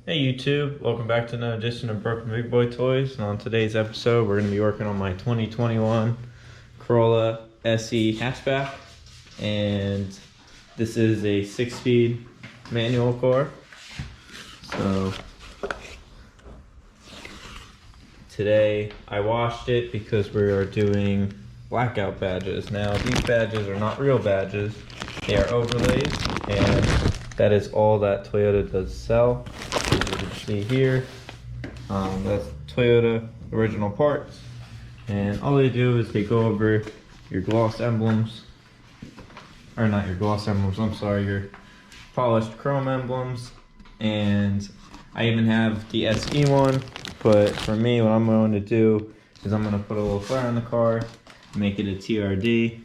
Hey YouTube, welcome back to another edition of Broken Big Boy Toys. And on today's episode, we're going to be working on my 2021 Corolla SE hatchback. And this is a 6-speed manual car. So today I washed it because we are doing blackout badges. Now these badges are not real badges, they are overlays, and that is all that Toyota does sell. As you can see here, that's Toyota original parts, and all they do is they go over your gloss emblems, or not your gloss emblems, I'm sorry, your polished chrome emblems. And I even have the SE one, but for me what I'm going to do is I'm going to put a little flare on the car, make it a TRD.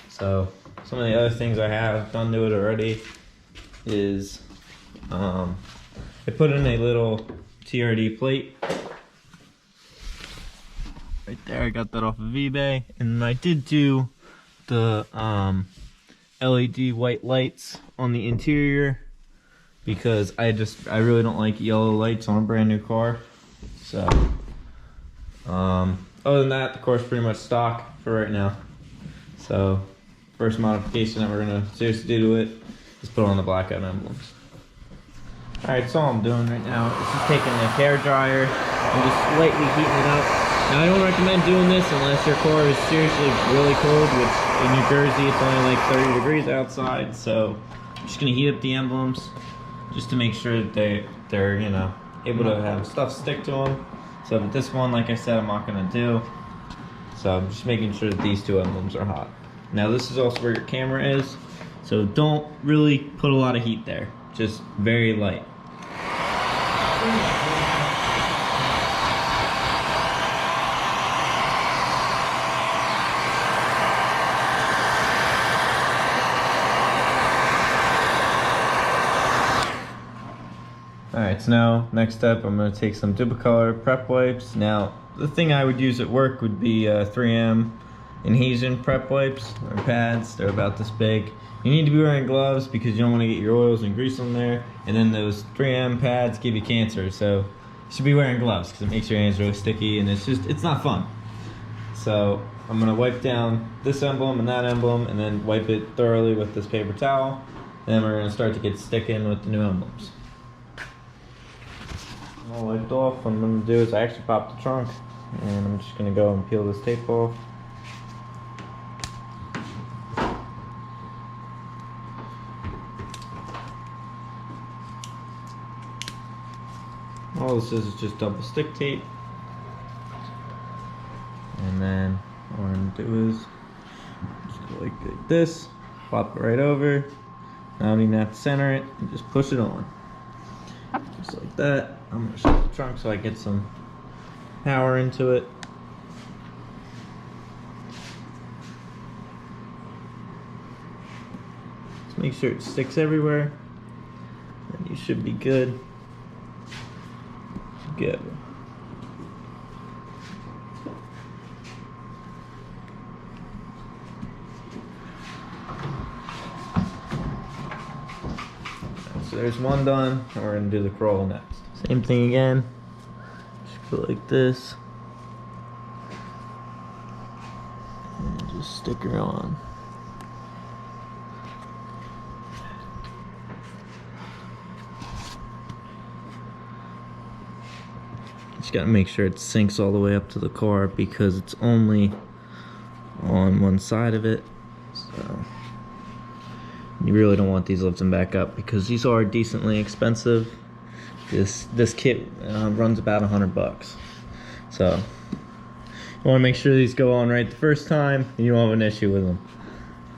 So some of the other things I have done to it already is I put in a little TRD plate right there. I got that off of eBay, and I did do the LED white lights on the interior because I really don't like yellow lights on a brand new car. So other than that, the car's pretty much stock for right now. So first modification that we're gonna seriously do to it is put on the blackout emblems. Alright, so all I'm doing right now is just taking a hair dryer and just lightly heating it up. Now I don't recommend doing this unless your car is seriously really cold, which in New Jersey it's only like 30 degrees outside. So I'm just gonna heat up the emblems just to make sure that they're you know, able to have stuff stick to them. So but this one, like I said, I'm not gonna do. So I'm just making sure that these two emblems are hot. Now this is also where your camera is, so don't really put a lot of heat there, just very light. Alright, so now next step I'm going to take some Duplicolor prep wipes. Now the thing I would use at work would be 3M adhesion prep wipes or pads. They're about this big. You need to be wearing gloves because you don't want to get your oils and grease on there, and then those 3M pads give you cancer, so you should be wearing gloves because it makes your hands really sticky and it's not fun. So I'm going to wipe down this emblem and that emblem and then wipe it thoroughly with this paper towel, and then we're going to start to get sticking with the new emblems. All wiped off, what I'm going to do is I actually popped the trunk, and I'm just going to go and peel this tape off. All this is just double stick tape, and then what I'm going to do is just go like this, pop it right over. Now I don't even have to center it, and just push it on. Just like that. I'm going to shut the trunk so I get some power into it. Just make sure it sticks everywhere, and you should be good. Go. So there's one done, and we're going to do the Corolla next. Same thing again. Just go like this. And just stick her on. Just gotta make sure it sinks all the way up to the car because it's only on one side of it. So you really don't want these lifting back up because these are decently expensive. This kit runs about $100. So you want to make sure these go on right the first time and you don't have an issue with them.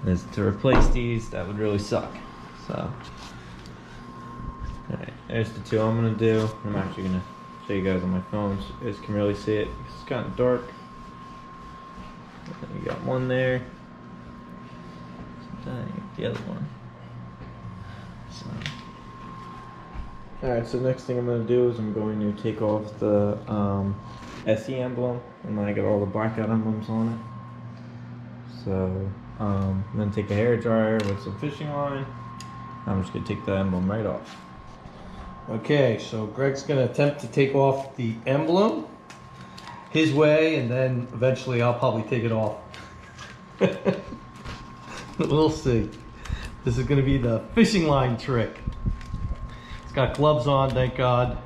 Is to replace these, that would really suck. So alright, there's the two I'm gonna do. I'm actually gonna show you guys on my phone so you guys can really see it. It's kind of dark. And then you got one there. So then you got the other one. So. Alright, so next thing I'm going to do is I'm going to take off the SE emblem, and then I got all the blackout emblems on it. So I'm going to take a hair dryer with some fishing line. I'm just going to take the emblem right off. Okay, so Greg's gonna attempt to take off the emblem his way, and then eventually I'll probably take it off. We'll see. This is gonna be the fishing line trick. It's got gloves on, thank God.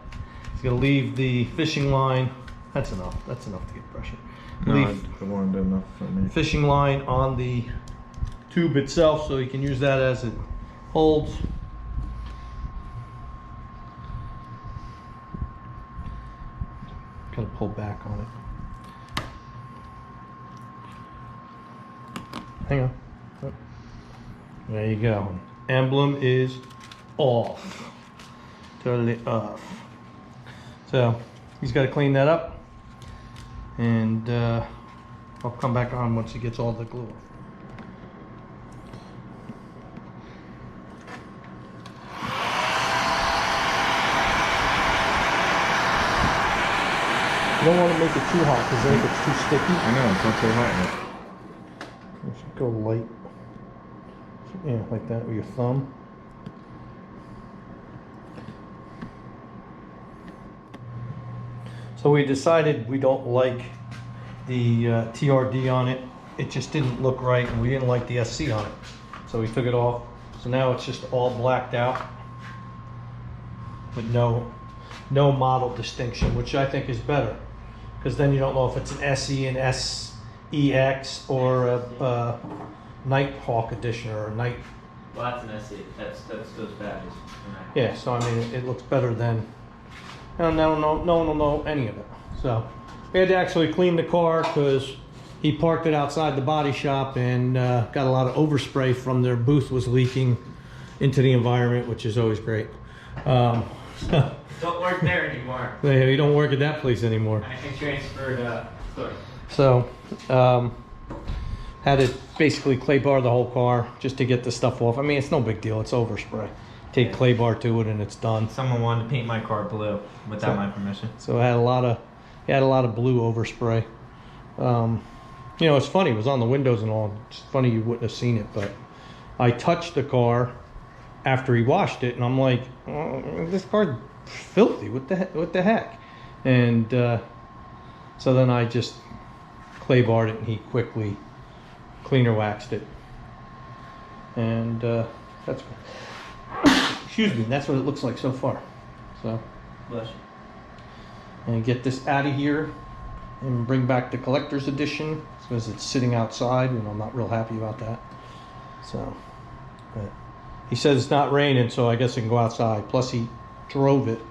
He's gonna leave the fishing line. That's enough. That's enough to get pressure. Leave it wasn't enough for me. fishing line on the tube itself, so you can use that as it holds. Gotta pull back on it. Hang on. There you go. Emblem is off. Totally off. So he's got to clean that up, and I'll come back on once he gets all the glue off. You don't want to make it too hot because then it gets too sticky. I know, it's not so hot yet. You should go light. Yeah, like that with your thumb. So we decided we don't like the TRD on it. It just didn't look right, and we didn't like the SC on it. So we took it off. So now it's just all blacked out with no model distinction, which I think is better, because then you don't know if it's an SE, an SEX, or a Nighthawk edition or a Night. Well, that's an SE. That's those badges. Yeah, so I mean, it looks better than. No one will know any of it. So we had to actually clean the car because he parked it outside the body shop and got a lot of overspray from their booth was leaking into the environment, which is always great. Don't work there anymore. You don't work at that place anymore. I transferred. So had to basically clay bar the whole car just to get the stuff off. I mean, it's no big deal. It's overspray. Take clay bar to it and it's done. Someone wanted to paint my car blue without my permission. So it had a lot of blue overspray. You know, it's funny. It was on the windows and all. It's funny you wouldn't have seen it, but I touched the car after he washed it, and I'm like, oh, this car's filthy. What the heck? And so then I just clay barred it, and he quickly cleaner waxed it, and that's excuse me. That's what it looks like so far. So Bless you. and get this out of here and bring back the collector's edition because it's sitting outside, and I'm not real happy about that. So, but he says it's not raining, so I guess I can go outside. Plus he drove it.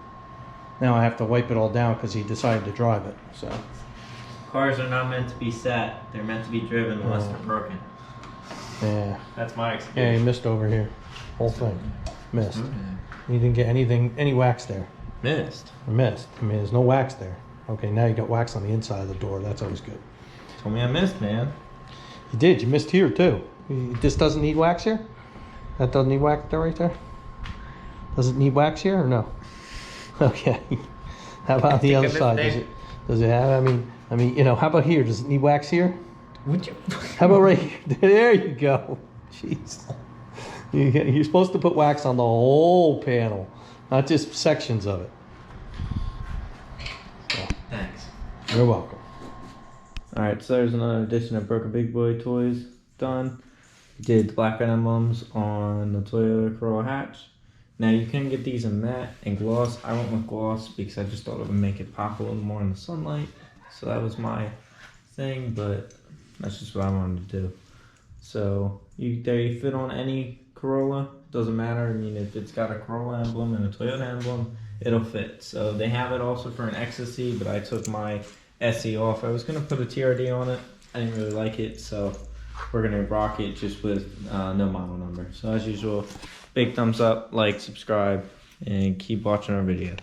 Now I have to wipe it all down because he decided to drive it. So Cars are not meant to be sat. They're meant to be driven unless they're broken. yeah, That's my yeah, experience. he missed over here. Whole thing missed. Mm-hmm. He didn't get any wax there. Missed. Missed. I mean, there's no wax there. Okay, now you got wax on the inside of the door. That's always good. Told me I missed, man. You did. You missed here too. This doesn't need wax here. That doesn't need wax there, right there. Does it need wax here or no? Okay. How about the other side? Does it have? I mean, you know. How about here? Does it need wax here? Would you? How about right here? There you go. Jeez. You're supposed to put wax on the whole panel, not just sections of it. So, Thanks. you're welcome. Alright, so there's another edition of Broken Big Boy Toys done. Did the blackout emblems on the Toyota Corolla Hatch. Now you can get these in matte and gloss. I went with gloss because I just thought it would make it pop a little more in the sunlight. So that was my thing, but that's just what I wanted to do. So they fit on any Corolla, doesn't matter. I mean, if it's got a Corolla emblem and a Toyota emblem, it'll fit. So they have it also for an XSE, but I took my SE off. I was gonna put a TRD on it. I didn't really like it, so we're gonna rock it just with no model number. So as usual, big thumbs up, like, subscribe, and keep watching our videos.